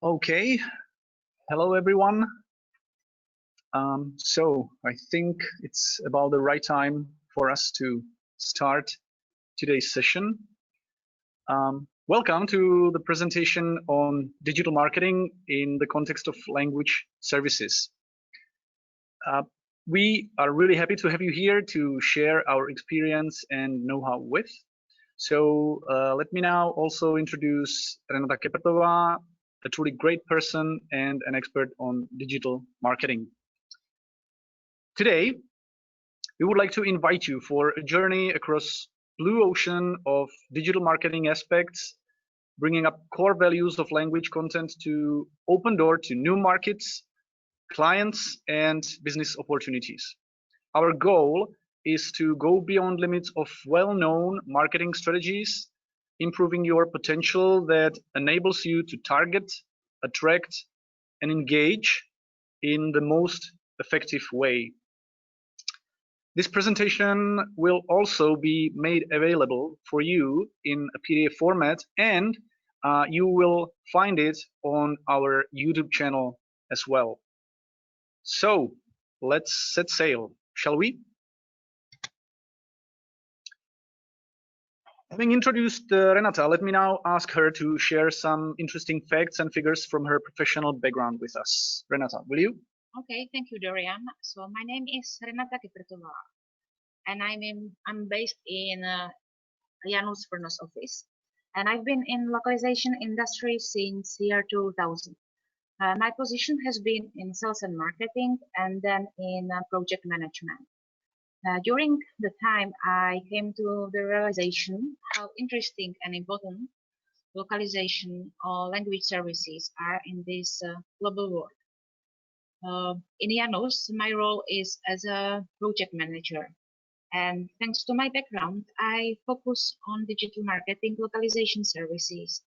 Okay, hello everyone. So I think it's about the right time for us to start today's session. Welcome to the presentation on digital marketing in the context of language services. We are really happy to have you here to share our experience and know-how with. So let me now also introduce Renata Kepertová, a truly great person and an expert on digital marketing. Today, we would like to invite you for a journey across blue ocean of digital marketing aspects, bringing up core values of language content to open door to new markets, clients, and business opportunities. Our goal is to go beyond limits of well-known marketing strategies, improving your potential that enables you to target, attract, and engage in the most effective way. This presentation will also be made available for you in a PDF format, and you will find it on our YouTube channel as well. So let's set sail, shall we? Having introduced Renata, let me now ask her to share some interesting facts and figures from her professional background with us. Renata, will you? Okay, thank you, Dorian. So my name is Renata Kepertová, and I'm based in Janus Furnace office, and I've been in localization industry since year 2000. My position has been in sales and marketing, and then in project management. During the time, I came to the realization how interesting and important localization or language services are in this global world. In Janus, my role is as a project manager, and thanks to my background, I focus on digital marketing localization services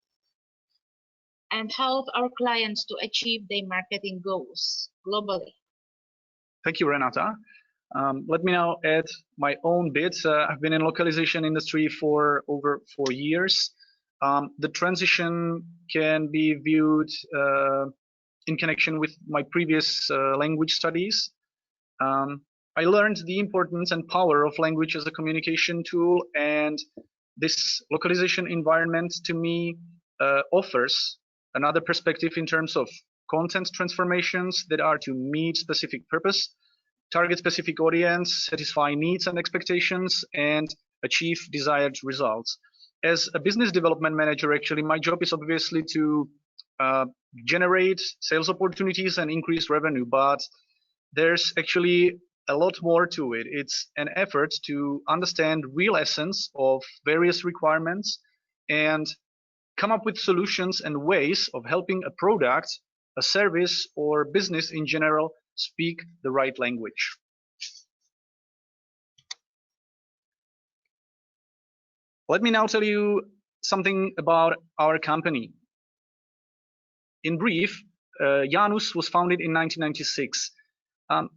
and help our clients to achieve their marketing goals globally. Thank you, Renata. Let me now add my own bit. I've been in localization industry for over 4 years. The transition can be viewed in connection with my previous language studies. I learned the importance and power of language as a communication tool, and this localization environment to me offers another perspective in terms of content transformations that are to meet specific purpose, target specific audience, satisfy needs and expectations, and achieve desired results. As a business development manager, actually, my job is obviously to generate sales opportunities and increase revenue, but there's actually a lot more to it. It's an effort to understand real essence of various requirements and come up with solutions and ways of helping a product, a service, or business in general speak the right language. Let me now tell you something about our company. In brief, Janus was founded in 1996.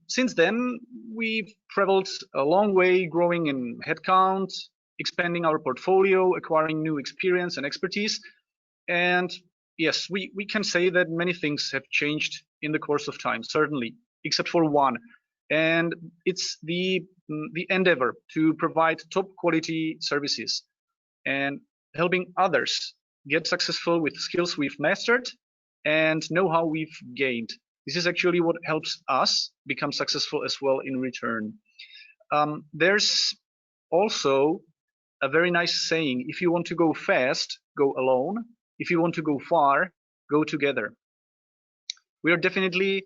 Since then, we've traveled a long way, growing in headcount, expanding our portfolio, acquiring new experience and expertise. And yes, we can say that many things have changed in the course of time, certainly, except for one. And it's the endeavor to provide top quality services and helping others get successful with skills we've mastered and know-how we've gained. This is actually what helps us become successful as well in return. There's also a very nice saying: if you want to go fast, go alone. If you want to go far, go together. We are definitely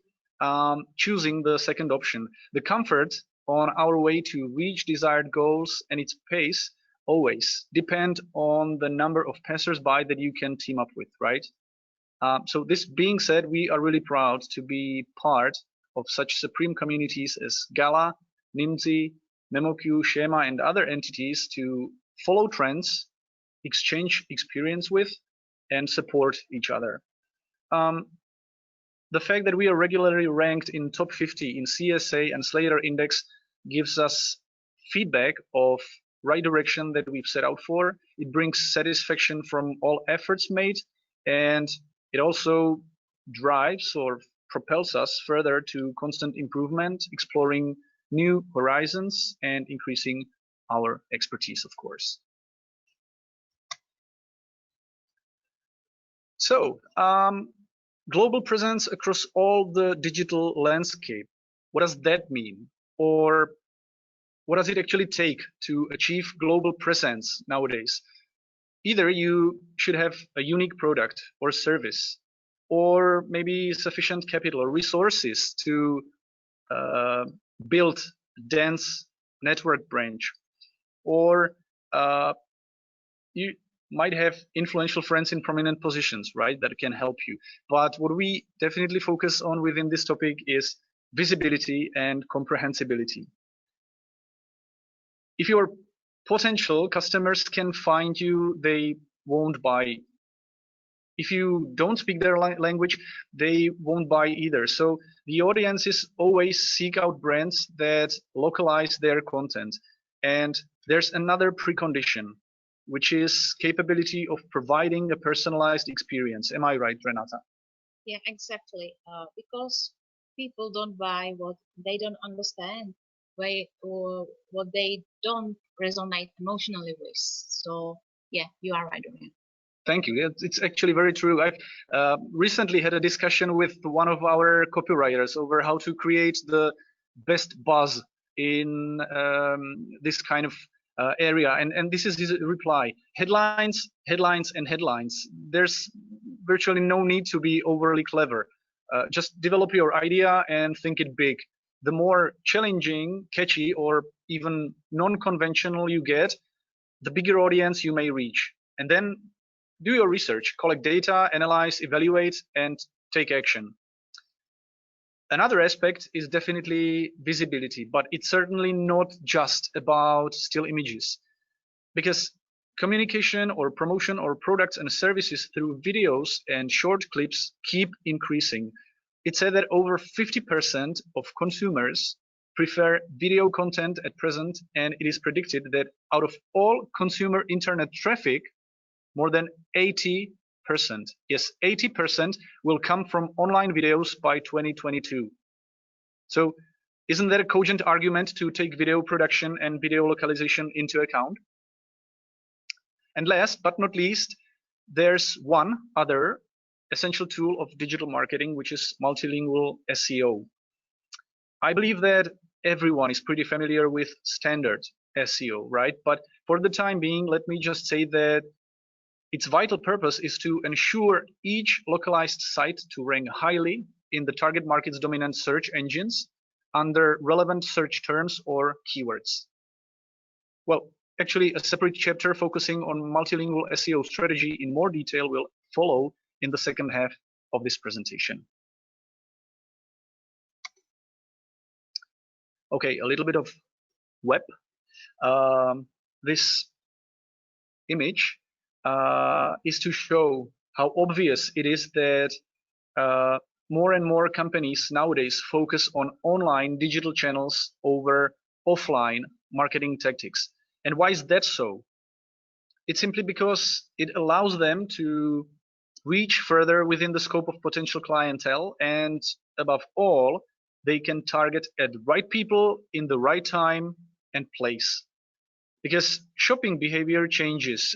choosing the second option. The comfort on our way to reach desired goals and its pace always depend on the number of passers-by that you can team up with, right? So this being said, we are really proud to be part of such supreme communities as Gala, Nimdzi, MemoQ, Shema, and other entities to follow trends, exchange experience with, and support each other. The fact that we are regularly ranked in top 50 in CSA and Slater Index gives us feedback of right direction that we've set out for. It brings satisfaction from all efforts made, and it also drives or propels us further to constant improvement, exploring new horizons, and increasing our expertise, of course. So, global presence across all the digital landscape. What does that mean? Or what does it actually take to achieve global presence nowadays? Either you should have a unique product or service, or maybe sufficient capital or resources to build dense network branch, or you might have influential friends in prominent positions, right, that can help you. But what we definitely focus on within this topic is visibility and comprehensibility. If your potential customers can find you, they won't buy. If you don't speak their language, they won't buy either. So the audiences always seek out brands that localize their content. And there's another precondition, which is capability of providing a personalized experience. Am I right, Renata? Yeah, exactly. Because people don't buy what they don't understand, or what they don't resonate emotionally with. So yeah, you are right, Dorian. Thank you. It's actually very true. I've recently had a discussion with one of our copywriters over how to create the best buzz in this kind of area. And this is his reply: headlines, headlines, and headlines. There's virtually no need to be overly clever. Just develop your idea and think it big. The more challenging, catchy, or even non-conventional you get, the bigger audience you may reach. And then do your research, collect data, analyze, evaluate, and take action. Another aspect is definitely visibility, but it's certainly not just about still images, because communication or promotion or products and services through videos and short clips keep increasing. It's said that over 50% of consumers prefer video content at present, and it is predicted that out of all consumer internet traffic, more than 80%, yes, 80% will come from online videos by 2022. So isn't that a cogent argument to take video production and video localization into account? And last but not least, there's one other essential tool of digital marketing, which is multilingual SEO. I believe that everyone is pretty familiar with standard SEO, right? But for the time being, let me just say that its vital purpose is to ensure each localized site to rank highly in the target market's dominant search engines under relevant search terms or keywords. Well, actually, a separate chapter focusing on multilingual SEO strategy in more detail will follow in the second half of this presentation. Okay, a little bit of web. This image is to show how obvious it is that more and more companies nowadays focus on online digital channels over offline marketing tactics. And why is that so? It's simply because it allows them to reach further within the scope of potential clientele, and above all, they can target at the right people in the right time and place. Because shopping behavior changes,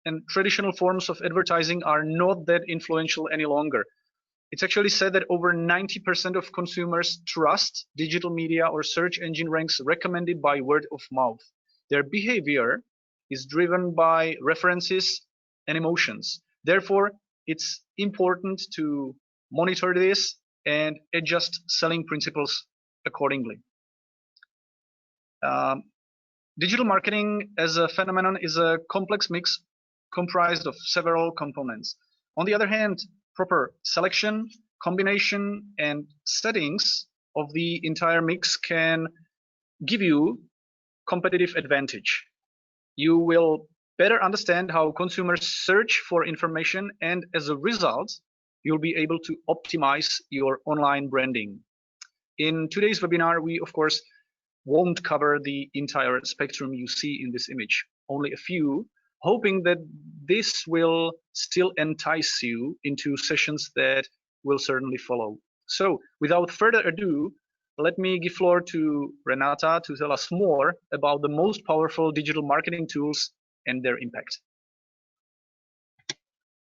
and traditional forms of advertising are not that influential any longer. It's actually said that over 90% of consumers trust digital media or search engine ranks recommended by word of mouth. Their behavior is driven by references and emotions. Therefore, it's important to monitor this and adjust selling principles accordingly. Digital marketing as a phenomenon is a complex mix comprised of several components. On the other hand, proper selection, combination, and settings of the entire mix can give you competitive advantage. You will better understand how consumers search for information, and as a result, you'll be able to optimize your online branding. In today's webinar, we of course won't cover the entire spectrum you see in this image, only a few, hoping that this will still entice you into sessions that will certainly follow. So without further ado, let me give floor to Renata to tell us more about the most powerful digital marketing tools and their impact.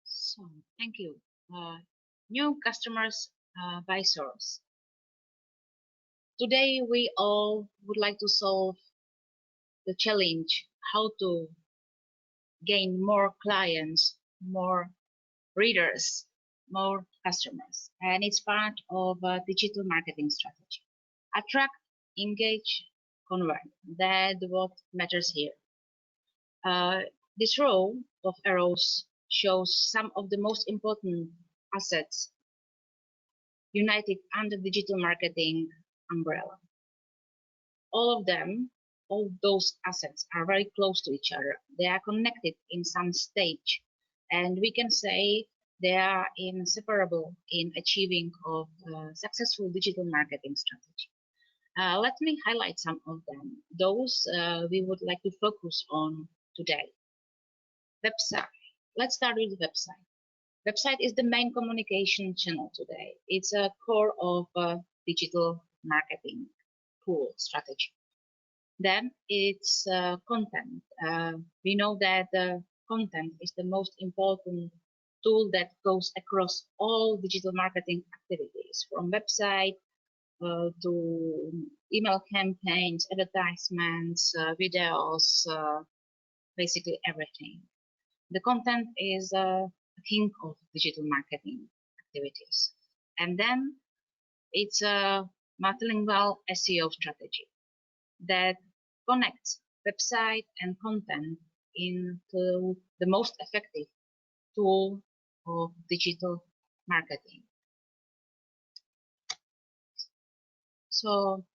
So, thank you. New customers by source. Today, we all would like to solve the challenge how to gain more clients, more readers, more customers. And it's part of a digital marketing strategy. Attract, engage, convert. That's what matters here. This row of arrows shows some of the most important assets united under digital marketing umbrella. All of them, all those assets are very close to each other. They are connected in some stage, and we can say they are inseparable in achieving of successful digital marketing strategy. Let me highlight some of them. Those we would like to focus on today. Website. Let's start with the website. Website is the main communication channel today. It's a core of digital marketing pool strategy. Then it's content. We know that content is the most important tool that goes across all digital marketing activities, from website to email campaigns, advertisements, videos, basically everything. The content is a king of digital marketing activities. And then it's a multilingual SEO strategy that connects website and content into the most effective tool of digital marketing. So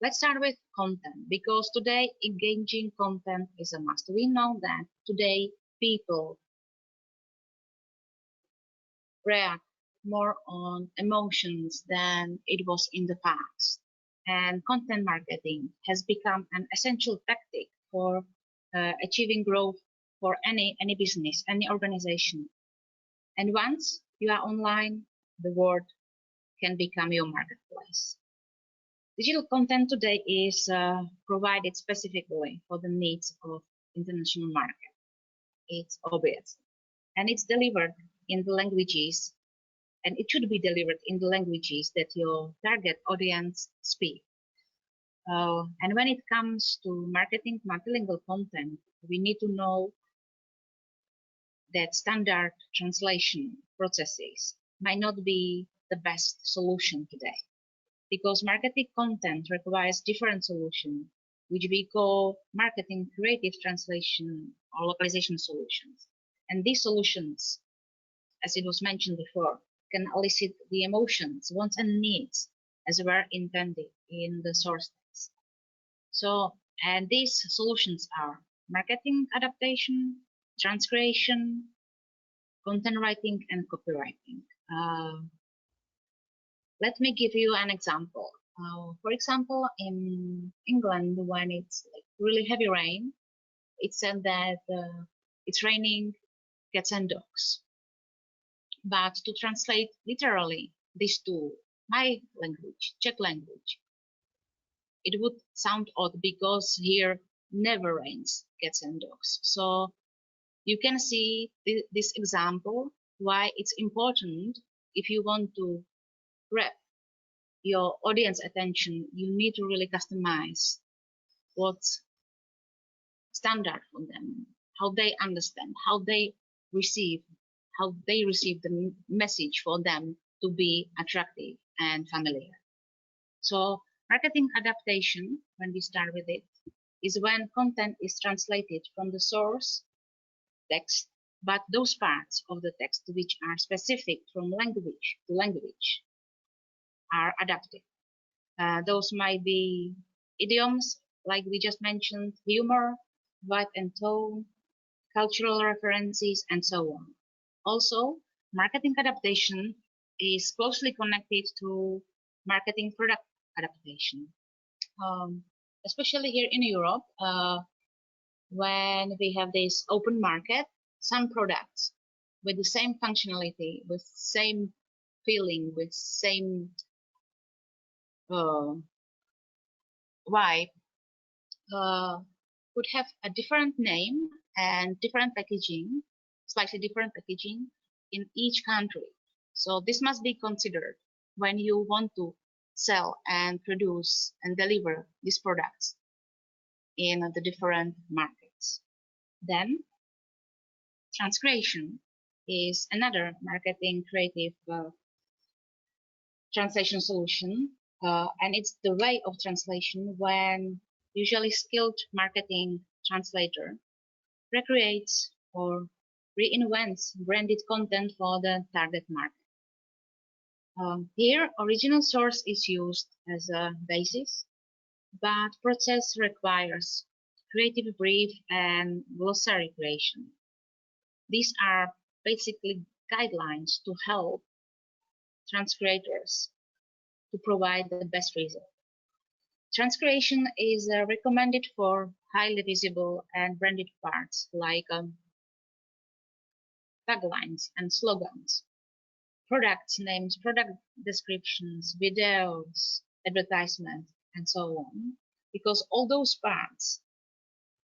let's start with content, because today engaging content is a must. We know that today people react more on emotions than it was in the past. And content marketing has become an essential tactic for achieving growth for any business, any organization. And once you are online, the world can become your marketplace. Digital content today is provided specifically for the needs of international market. It's obvious. And it's delivered in the languages, and it should be delivered in the languages that your target audience speak. And when it comes to marketing multilingual content, we need to know that standard translation processes might not be the best solution today, because marketing content requires different solutions, which we call marketing creative translation or localization solutions. And these solutions, as it was mentioned before, can elicit the emotions, wants, and needs as were intended in the source text. So, and these solutions are marketing adaptation, transcreation, content writing, and copywriting. Let me give you an example. For example, in England, when it's like really heavy rain, it's said that it's raining cats and dogs. But to translate literally this to my language, Czech language, it would sound odd, because here never rains cats and dogs. So you can see this example why it's important. If you want to grab your audience attention, you need to really customize what's standard for them, how they understand, how they receive the message for them to be attractive and familiar. So marketing adaptation, when we start with it, is when content is translated from the source text, but those parts of the text which are specific from language to language are adapted. Those might be idioms, like we just mentioned, humor, vibe and tone, cultural references, and so on. Also, marketing adaptation is closely connected to marketing product adaptation. Especially here in Europe, when we have this open market, some products with the same functionality, with same feeling, with same vibe, would have a different name and different packaging, slightly different packaging in each country. So this must be considered when you want to sell and produce and deliver these products in the different markets. Then transcreation is another marketing creative translation solution, and it's the way of translation when usually skilled marketing translator recreates or reinvents branded content for the target market. Here, original source is used as a basis, but process requires creative brief and glossary creation. These are basically guidelines to help transcreators to provide the best result. Transcreation is recommended for highly visible and branded parts like taglines and slogans, product names, product descriptions, videos, advertisements, and so on, because all those parts,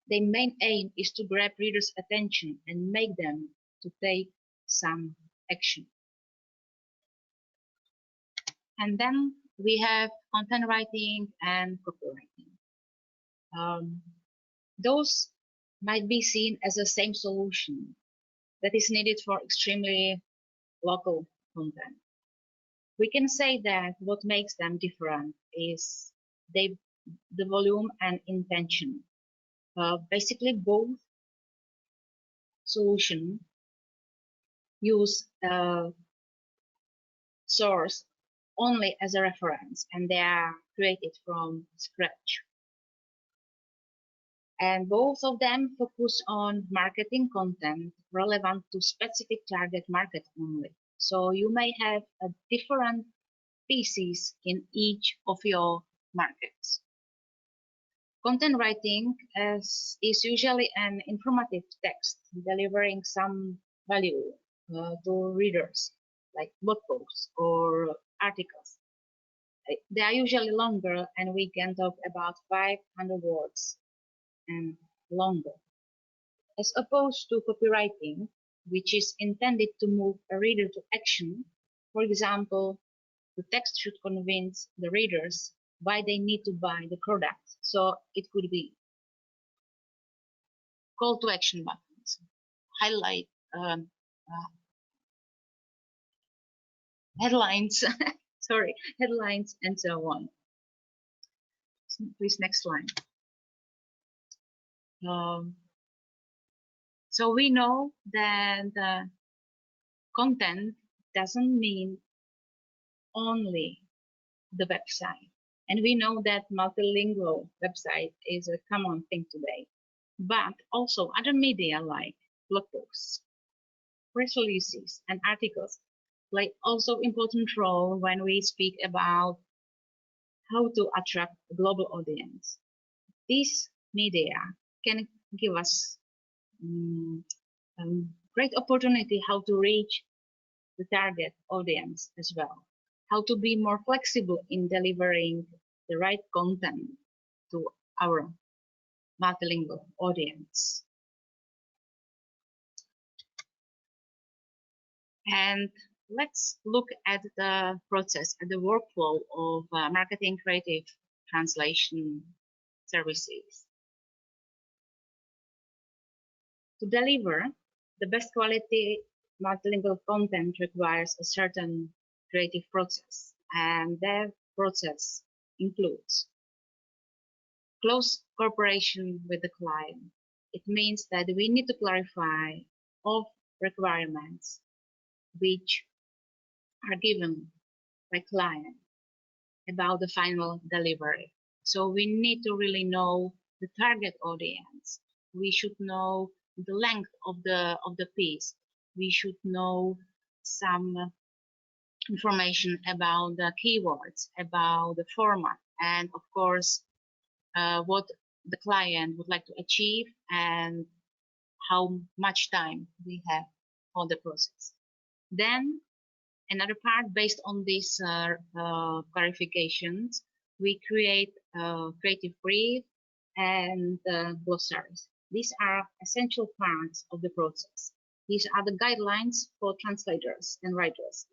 their main aim is to grab readers' attention and make them to take some action. And then we have content writing and copywriting. Those might be seen as the same solution that is needed for extremely local content. We can say that what makes them different is the volume and intention. Basically, both solutions use source only as a reference, and they are created from scratch. And both of them focus on marketing content relevant to specific target market only. So you may have a different pieces in each of your markets. Content writing is usually an informative text delivering some value to readers, like blog posts or articles. They are usually longer, and we can talk about 500 words and longer, as opposed to copywriting, which is intended to move a reader to action. For example, the text should convince the readers why they need to buy the product. So it could be call to action buttons, highlight headlines, headlines, and so on. Please, next slide. So we know that content doesn't mean only the website. And we know that multilingual website is a common thing today. But also other media like blog posts, press releases, and articles play also important role when we speak about how to attract a global audience. These media can give us great opportunity how to reach the target audience as well, how to be more flexible in delivering the right content to our multilingual audience. And let's look at the process, at the workflow of marketing creative translation services. To deliver the best quality multilingual content requires a certain creative process, and that process includes close cooperation with the client. It means that we need to clarify all requirements which are given by client about the final delivery. So we need to really know the target audience. We should know the length of the piece. We should know some information about the keywords, about the format, and of course what the client would like to achieve and how much time we have for the process. Then Another part, based on these clarifications, we create creative brief and glossaries. These are essential parts of the process. These are the guidelines for translators and writers.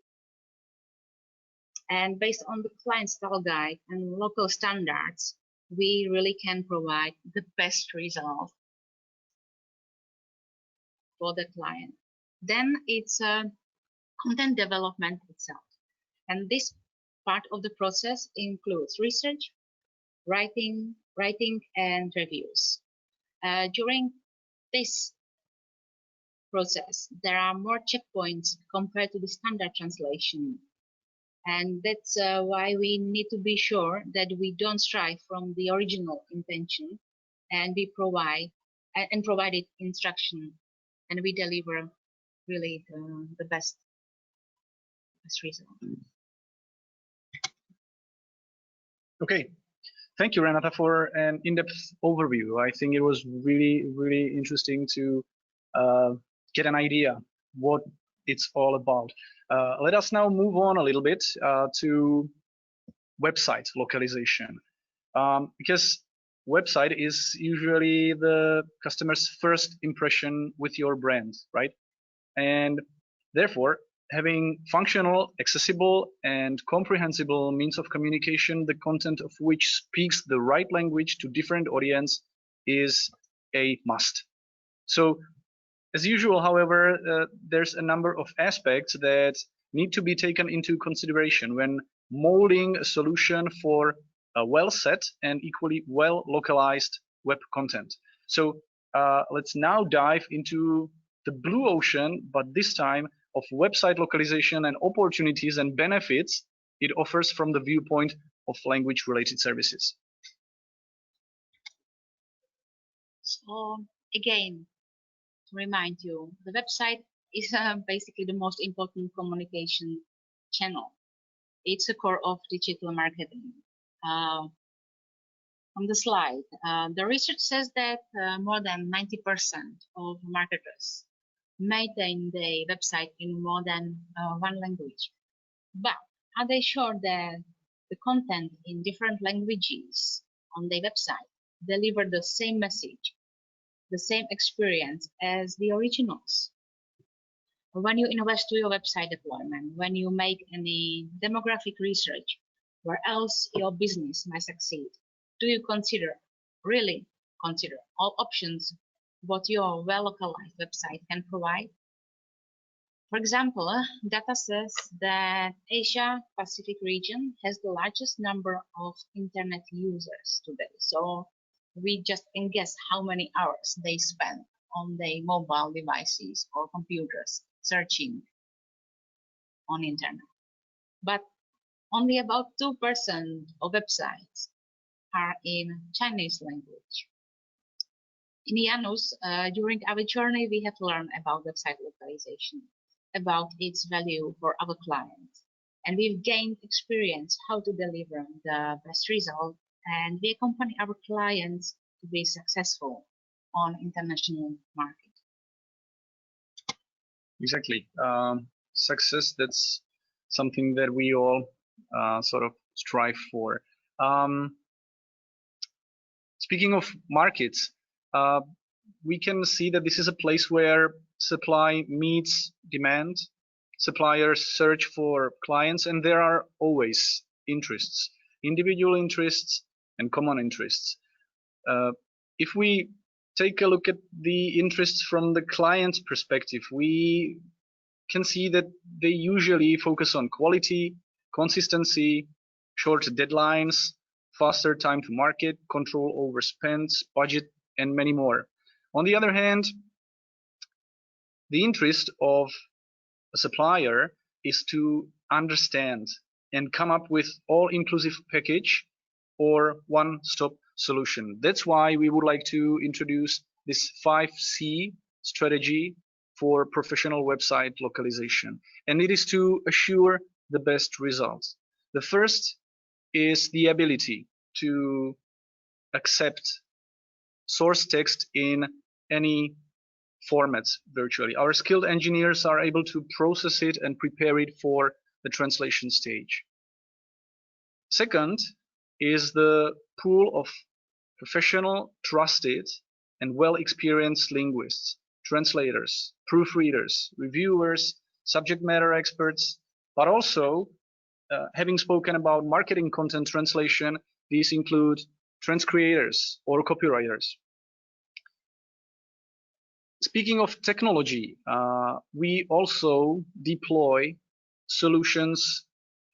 And based on the client style guide and local standards, we really can provide the best result for the client. Then it's content development itself. And this part of the process includes research, writing, and reviews. During this process, there are more checkpoints compared to the standard translation. And that's why we need to be sure that we don't stray from the original intention, and we provided instruction, and we deliver really the best result. Okay, thank you, Renata, for an in-depth overview. I think it was really, really interesting to get an idea what it's all about. Let us now move on a little bit to website localization, because website is usually the customer's first impression with your brand, right? And therefore, having functional, accessible, and comprehensible means of communication, the content of which speaks the right language to different audience, is a must. So, as usual, however, there's a number of aspects that need to be taken into consideration when molding a solution for a well set and equally well localized web content. So let's now dive into the blue ocean, but this time of website localization and opportunities and benefits it offers from the viewpoint of language related services. So again, to remind you, the website is basically the most important communication channel. It's a core of digital marketing. On the slide, the research says that more than 90% of marketers maintain their website in more than one language. But are they sure that the content in different languages on their website deliver the same message, the same experience as the originals? When you invest to your website deployment, when you make any demographic research, where else your business might succeed, do you really consider all options what your well-localized website can provide? For example, data says that Asia Pacific region has the largest number of internet users today. So we just can guess how many hours they spend on their mobile devices or computers searching on internet. But only about 2% of websites are in Chinese language. In Janus, during our journey, we have learned about website localization, about its value for our clients, and we've gained experience how to deliver the best result, and we accompany our clients to be successful on international market. Exactly. Success, that's something that we all sort of strive for. Speaking of markets, we can see that this is a place where supply meets demand. Suppliers search for clients, and there are always interests, individual interests and common interests. If we take a look at the interests from the client's perspective, we can see that they usually focus on quality, consistency, short deadlines, faster time to market, control over spends, budget, and many more. On the other hand, the interest of a supplier is to understand and come up with all-inclusive package or one-stop solution. That's why we would like to introduce this 5C strategy for professional website localization. And it is to assure the best results. The first is the ability to accept source text in any formats virtually. Our skilled engineers are able to process it and prepare it for the translation stage. Second is the pool of professional, trusted, and well-experienced linguists, translators, proofreaders, reviewers, subject matter experts, but also, having spoken about marketing content translation, these include transcreators or copywriters. Speaking of technology, we also deploy solutions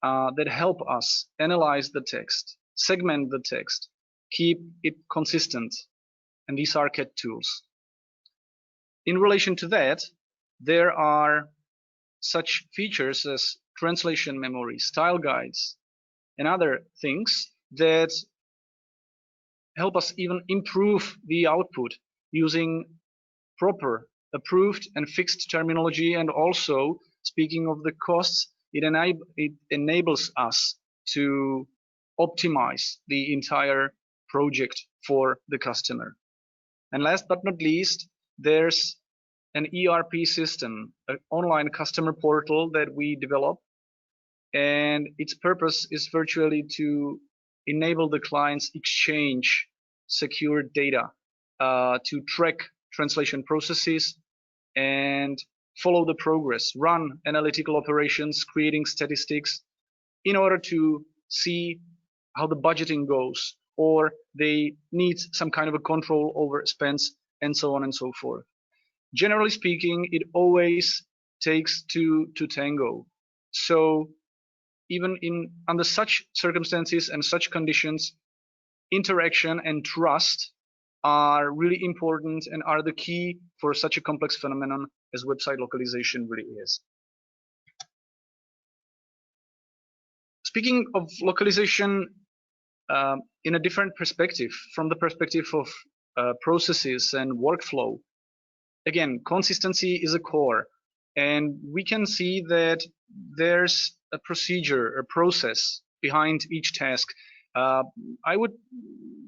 that help us analyze the text, segment the text, keep it consistent, and these are CAT tools. In relation to that, there are such features as translation memory, style guides, and other things that help us even improve the output using proper, approved, and fixed terminology. And also, speaking of the costs, it enables us to optimize the entire project for the customer. And last but not least, there's an ERP system, an online customer portal that we develop, and its purpose is virtually to enable the clients exchange secure data, to track translation processes and follow the progress, run analytical operations, creating statistics in order to see how the budgeting goes, or they need some kind of a control over spends, and so on and so forth. Generally speaking, it always takes two to tango. So even under such circumstances and such conditions, interaction and trust are really important and are the key for such a complex phenomenon as website localization really is. Speaking of localization in a different perspective, from the perspective of processes and workflow, again, consistency is a core, and we can see that there's a procedure, a process behind each task. I would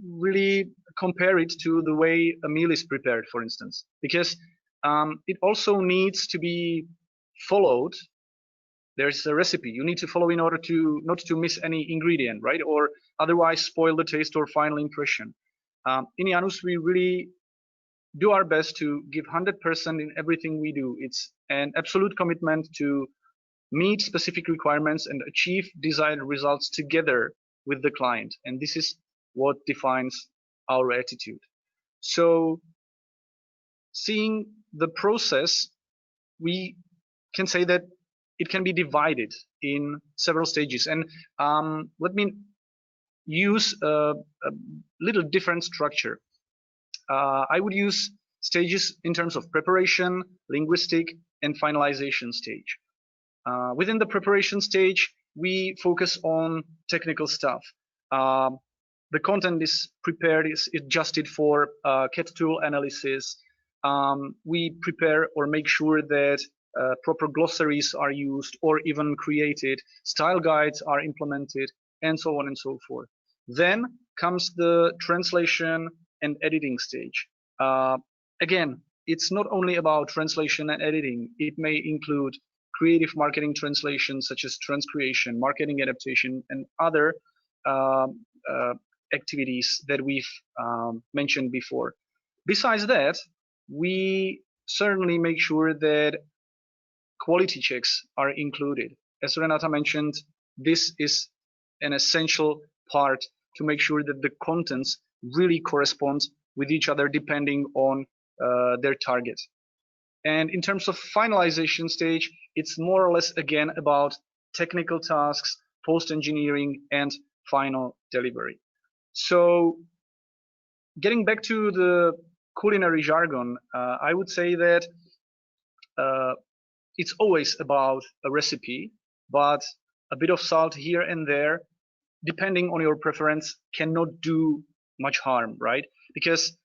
really compare it to the way a meal is prepared, for instance, because it also needs to be followed. There's a recipe you need to follow in order to not to miss any ingredient, right? Or otherwise spoil the taste or final impression. In Janus, we really do our best to give 100% in everything we do. It's an absolute commitment to meet specific requirements and achieve desired results together with the client. And this is what defines our attitude. So seeing the process, we can say that it can be divided in several stages. And let me use a little different structure. I would use stages in terms of preparation, linguistic, and finalization stage. Within the preparation stage, we focus on technical stuff. The content is prepared, is adjusted for CAT tool analysis. We prepare or make sure that proper glossaries are used or even created, style guides are implemented, and so on and so forth. Then comes the translation and editing stage. Again, it's not only about translation and editing. It may include creative marketing translation, such as transcreation, marketing adaptation, and other activities that we've mentioned before. Besides that, we certainly make sure that quality checks are included. As Renata mentioned, this is an essential part to make sure that the contents really correspond with each other depending on their target. And in terms of finalization stage, it's more or less again about technical tasks, post-engineering, and final delivery. So getting back to the culinary jargon, I would say that it's always about a recipe, but a bit of salt here and there, depending on your preference, cannot do much harm, right? Because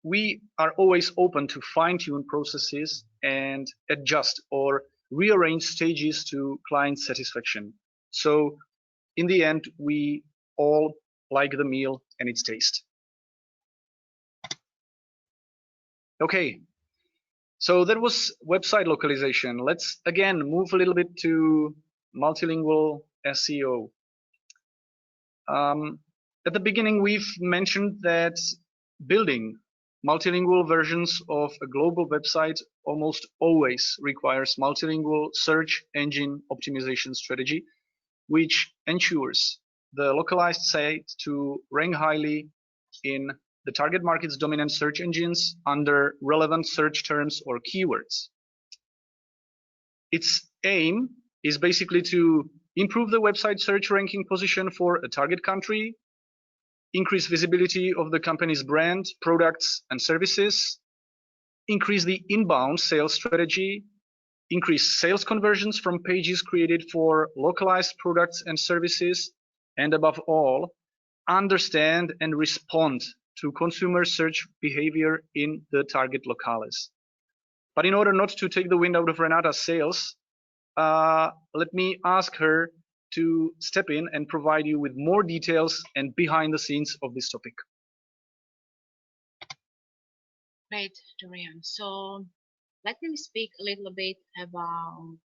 we are always open to fine-tune processes and adjust or rearrange stages to client satisfaction. So in the end, we all like the meal and its taste. Okay, So that was website localization. Let's again move a little bit to multilingual SEO. At the beginning, we've mentioned that building multilingual versions of a global website almost always requires multilingual search engine optimization strategy, which ensures the localized site to rank highly in the target market's dominant search engines under relevant search terms or keywords. Its aim is basically to improve the website search ranking position for a target country, increase visibility of the company's brand, products, and services, increase the inbound sales strategy, increase sales conversions from pages created for localized products and services, and above all, understand and respond to consumer search behavior in the target locales. But in order not to take the wind out of Renata's sails, let me ask her to step in and provide you with more details and behind the scenes of this topic. Great, Dorian. So let me speak a little bit about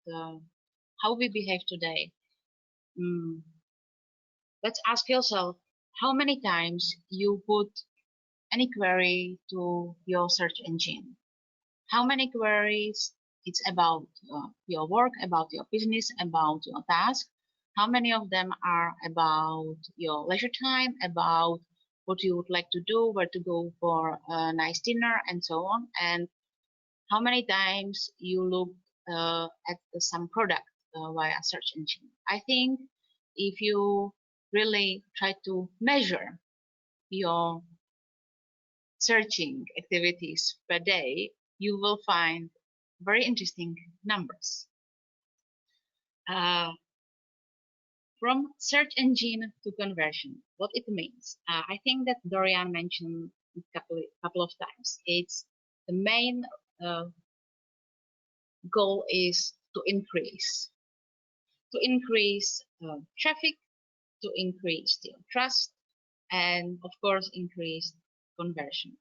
how we behave today. Let's ask yourself how many times you put any query to your search engine. How many queries it's about your work, about your business, about your task. How many of them are about your leisure time, about what you would like to do, where to go for a nice dinner, and so on. And how many times you look at some product via search engine. I think if you really try to measure your searching activities per day, you will find very interesting numbers. From search engine to conversion, what it means. I think that Dorian mentioned a couple of times. It's the main goal is to increase traffic, to increase the trust, and of course increase conversion.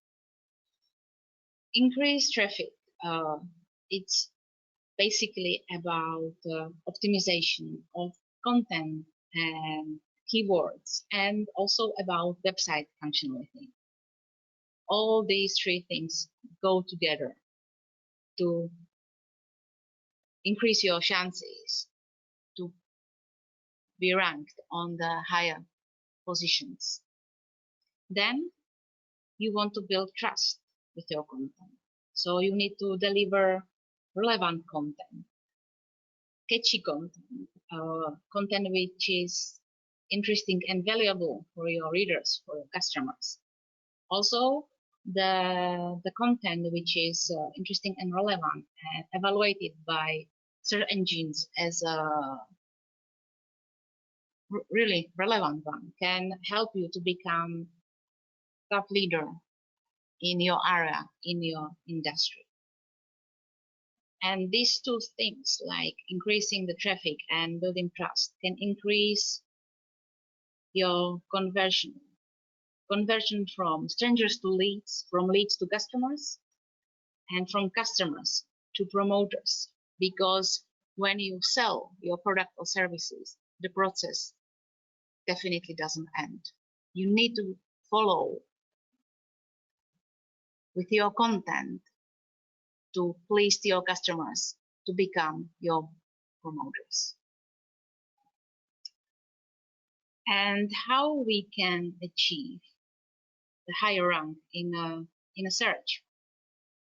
Increase traffic. It's basically about optimization of content and keywords, and also about website functionality. All these three things go together to increase your chances to be ranked on the higher positions. Then you want to build trust with your content. So you need to deliver relevant content, catchy content, content which is interesting and valuable for your readers, for your customers. Also, the content which is interesting and relevant and evaluated by search engines as a really relevant one can help you to become top leader in your area, in your industry. And these two things, like increasing the traffic and building trust, can increase your conversion from strangers to leads, from leads to customers, and from customers to promoters. Because when you sell your product or services, the process definitely doesn't end. You need to follow with your content to please your customers to become your promoters. And how we can achieve the higher rank in a search.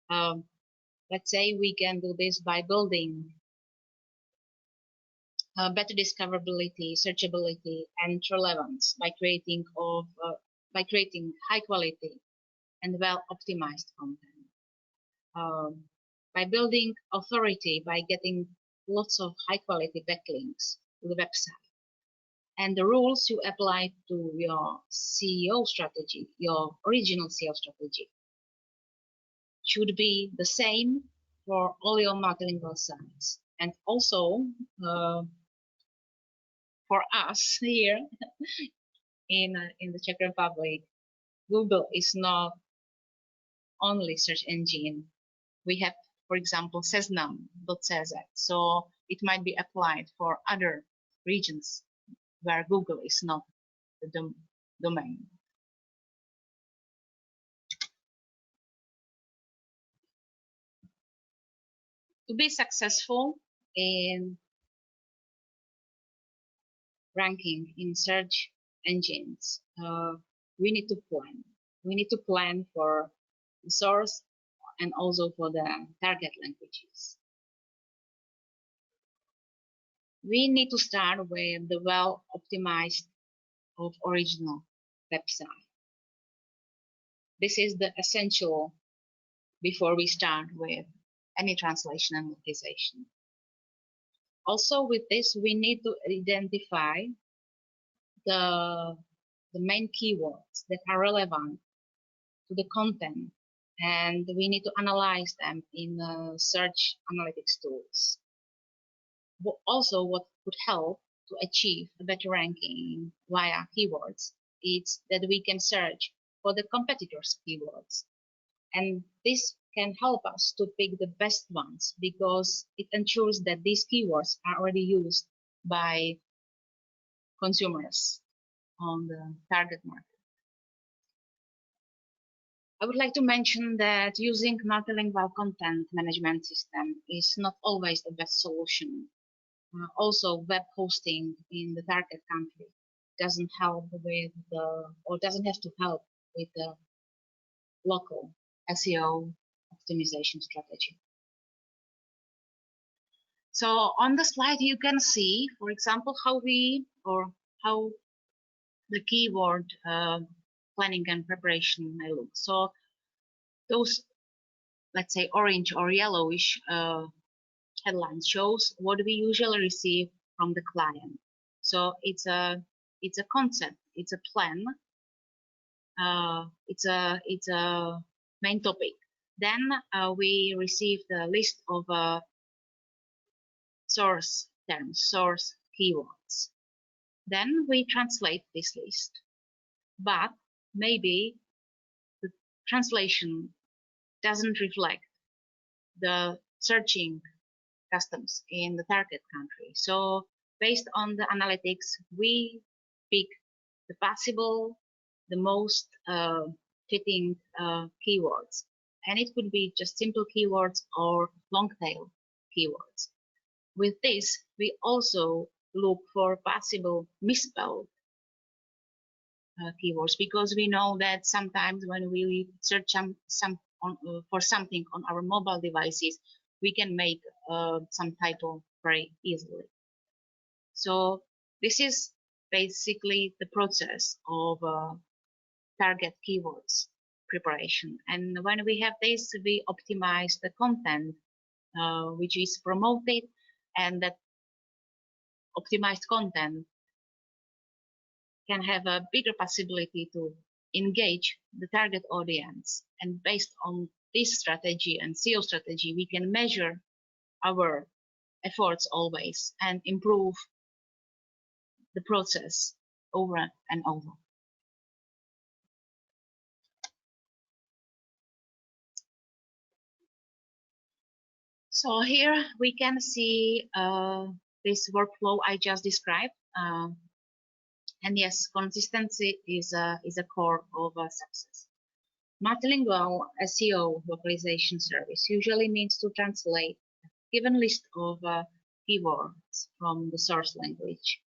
Let's say we can do this by building better discoverability, searchability, and relevance by creating high quality and well optimized content. By building authority, by getting lots of high quality backlinks to the website. And the rules you apply to your SEO strategy, your original SEO strategy, should be the same for all your multilingual sites. And also for us here in the Czech Republic, Google is not only search engine. We have for example, sesnam.cz. So it might be applied for other regions where Google is not the domain. To be successful in ranking in search engines, we need to plan. We need to plan for the source and also for the target languages. We need to start with the well-optimized of original website. This is the essential before we start with any translation and localization. Also with this, we need to identify the main keywords that are relevant to the content, and we need to analyze them in search analytics tools. Also, what could help to achieve a better ranking via keywords is that we can search for the competitors' keywords. And this can help us to pick the best ones because it ensures that these keywords are already used by consumers on the target market. I would like to mention that using multilingual content management system is not always the best solution. Also, web hosting in the target country doesn't help with doesn't have to help with the local SEO optimization strategy. So on the slide you can see, for example, how the keyword planning and preparation may look. So those, let's say, orange or yellowish headlines shows what we usually receive from the client. So it's a concept, it's a plan, it's a main topic. Then we receive the list of source terms, source keywords. Then we translate this list, but maybe the translation doesn't reflect the searching customs in the target country. So based on the analytics, we pick the possible, the most fitting keywords. And it could be just simple keywords or long tail keywords. With this, we also look for possible misspelled keywords, because we know that sometimes when we search for something on our mobile devices, we can make some typo very easily. So this is basically the process of target keywords preparation. And when we have this, we optimize the content which is promoted, and that optimized content can have a bigger possibility to engage the target audience. And based on this strategy and SEO strategy, we can measure our efforts always and improve the process over and over. So here we can see this workflow I just described. And yes, consistency is a core of success. Multilingual SEO localization service usually means to translate a given list of keywords from the source language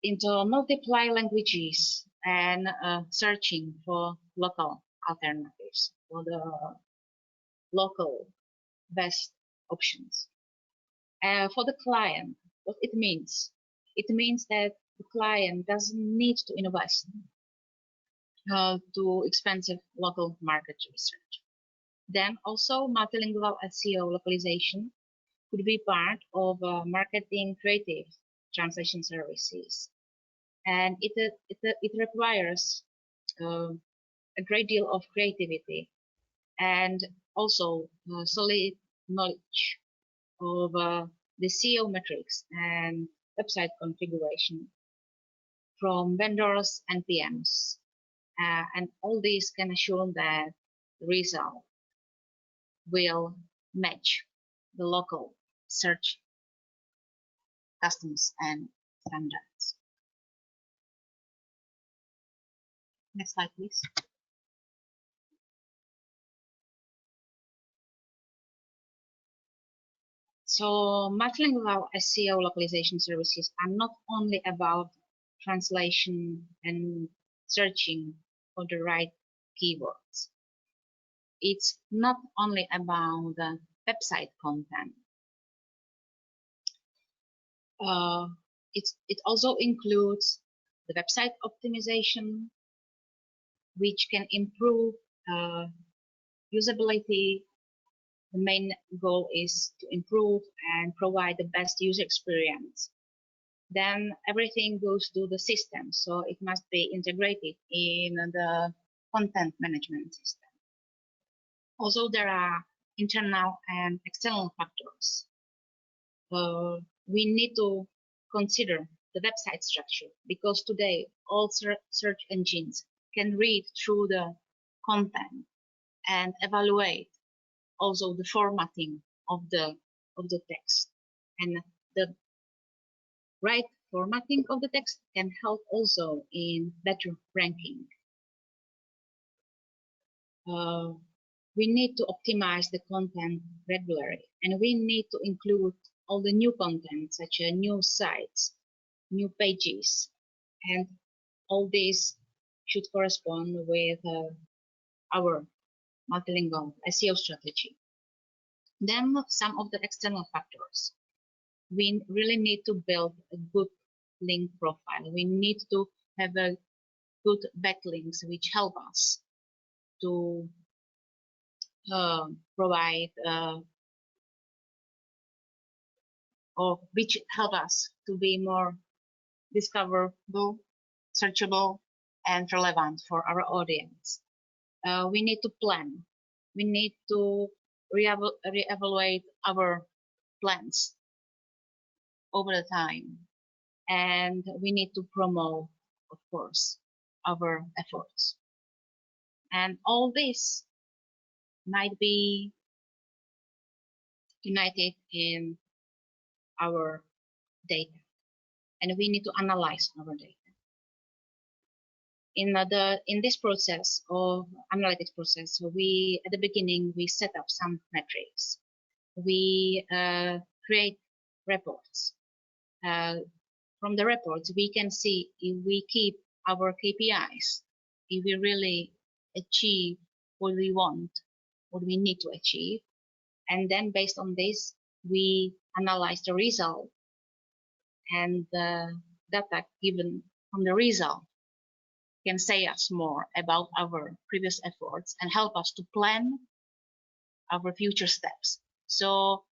into multiple languages and searching for local alternatives, for the local best options. For the client, what it means? It means that the client doesn't need to invest to expensive local market research. Then also multilingual SEO localization could be part of marketing creative translation services. And it requires a great deal of creativity and also solid knowledge of the SEO metrics and website configuration from vendors and PMs. and all these can assure that the result will match the local search customs and standards. Next slide, please. So multilingual SEO localization services are not only about translation and searching for the right keywords. It's not only about the website content. It also includes the website optimization, which can improve usability. The main goal is to improve and provide the best user experience. Then everything goes to the system, so it must be integrated in the content management system. Also, there are internal and external factors. We need to consider the website structure, because today all search engines can read through the content and evaluate also the formatting of the text, and the right formatting of the text can help also in better ranking. We need to optimize the content regularly, and we need to include all the new content, such as new sites, new pages, and all these should correspond with our multilingual SEO strategy. Then some of the external factors. We really need to build a good link profile. We need to have a good backlinks which help us to provide or which help us to be more discoverable, searchable, and relevant for our audience. We need to plan. We need to reevaluate our plans over the time, and we need to promote, of course, our efforts. And all this might be united in our data, and we need to analyze our data. In this process of analytics process, we at the beginning we set up some metrics. We create reports. From the reports, we can see if we keep our KPIs, if we really achieve what we want, what we need to achieve, and then based on this, we analyze the result, and the data given from the result can say us more about our previous efforts and help us to plan our future steps. So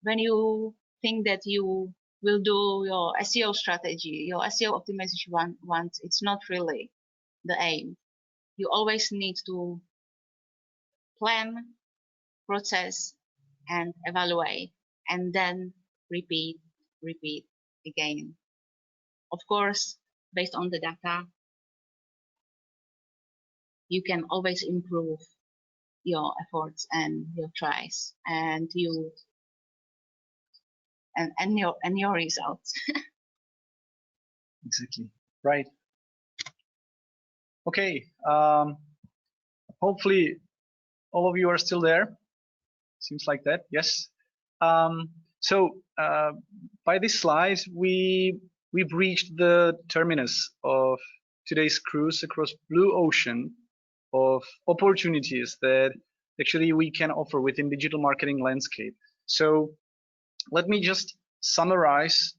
when you think that you will do your SEO strategy, your SEO optimization once, it's not really the aim. You always need to plan, process, and evaluate, and then repeat again. Of course, based on the data, you can always improve your efforts and your tries and your results. Exactly. Right. Okay. Hopefully all of you are still there. Seems like that. Yes. So by this slide, we've reached the terminus of today's cruise across blue ocean of opportunities that actually we can offer within digital marketing landscape. So let me just summarize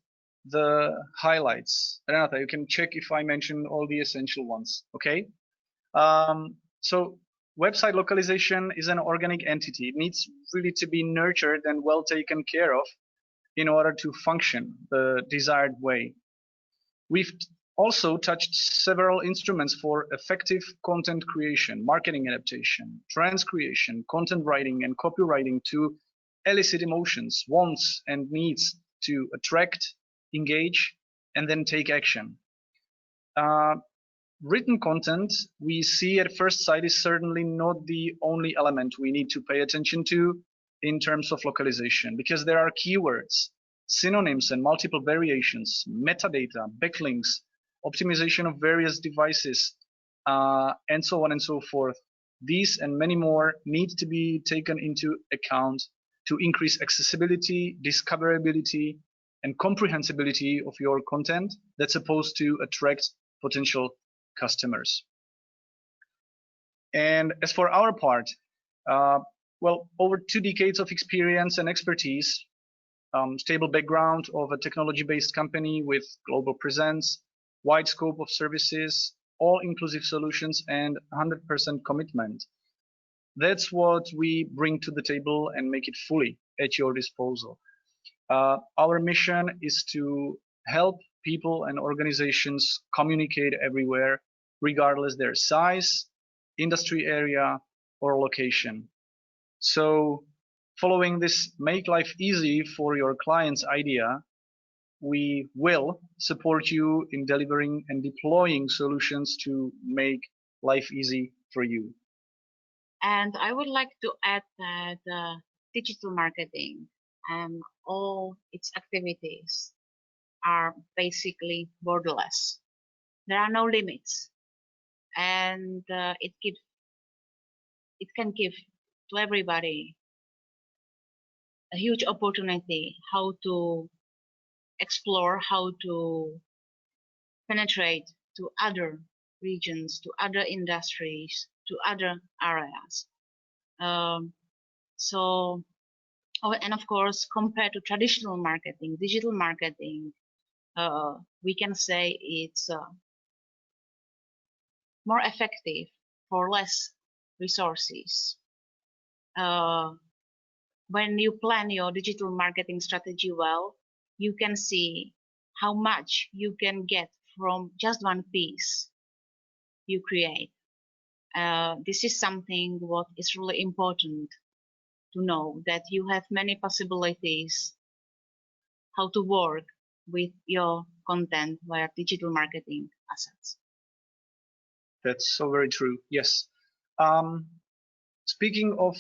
the highlights. Renata, you can check if I mentioned all the essential ones. Okay. So website localization is an organic entity. It needs really to be nurtured and well taken care of in order to function the desired way. We've also touched several instruments for effective content creation, marketing adaptation, trends creation, content writing, and copywriting to elicit emotions, wants, and needs to attract, engage, and then take action. written content, we see at first sight, is certainly not the only element we need to pay attention to in terms of localization, because there are keywords, synonyms and multiple variations, metadata, backlinks, optimization of various devices, and so on and so forth. These and many more need to be taken into account to increase accessibility, discoverability, and comprehensibility of your content that's supposed to attract potential customers. And as for our part, well, over 2 decades of experience and expertise, stable background of a technology-based company with global presence, wide scope of services, all-inclusive solutions, and 100% commitment. That's what we bring to the table and make it fully at your disposal. Our mission is to help people and organizations communicate everywhere, regardless their size, industry area, or location. So following this make life easy for your clients idea, we will support you in delivering and deploying solutions to make life easy for you. And I would like to add that digital marketing and all its activities are basically borderless. There are no limits, and it can give to everybody a huge opportunity how to explore, how to penetrate to other regions, to other industries, to other areas. And of course, compared to traditional marketing, digital marketing, we can say it's more effective for less resources. When you plan your digital marketing strategy well, you can see how much you can get from just one piece you create. This is something what is really important to know, that you have many possibilities how to work with your content via digital marketing assets. That's so very true. Yes. Speaking of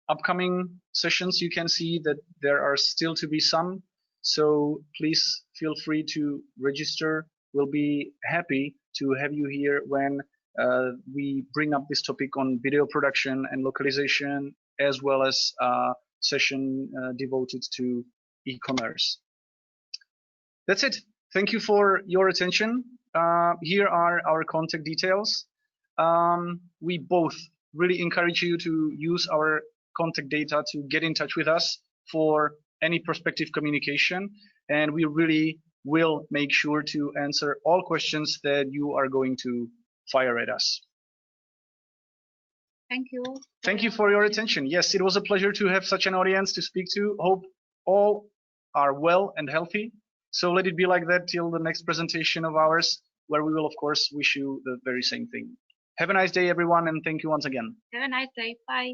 upcoming sessions, you can see that there are still to be some. So please feel free to register. We'll be happy to have you here when we bring up this topic on video production and localization, as well as a session devoted to e-commerce. That's it. Thank you for your attention. Here are our contact details. We both really encourage you to use our contact data to get in touch with us for any prospective communication, and we really will make sure to answer all questions that you are going to fire at us. Thank you. Thank you for your attention. Yes, it was a pleasure to have such an audience to speak to. Hope all are well and healthy. So let it be like that till the next presentation of ours, where we will, of course, wish you the very same thing. Have a nice day, everyone, and thank you once again. Have a nice day. Bye.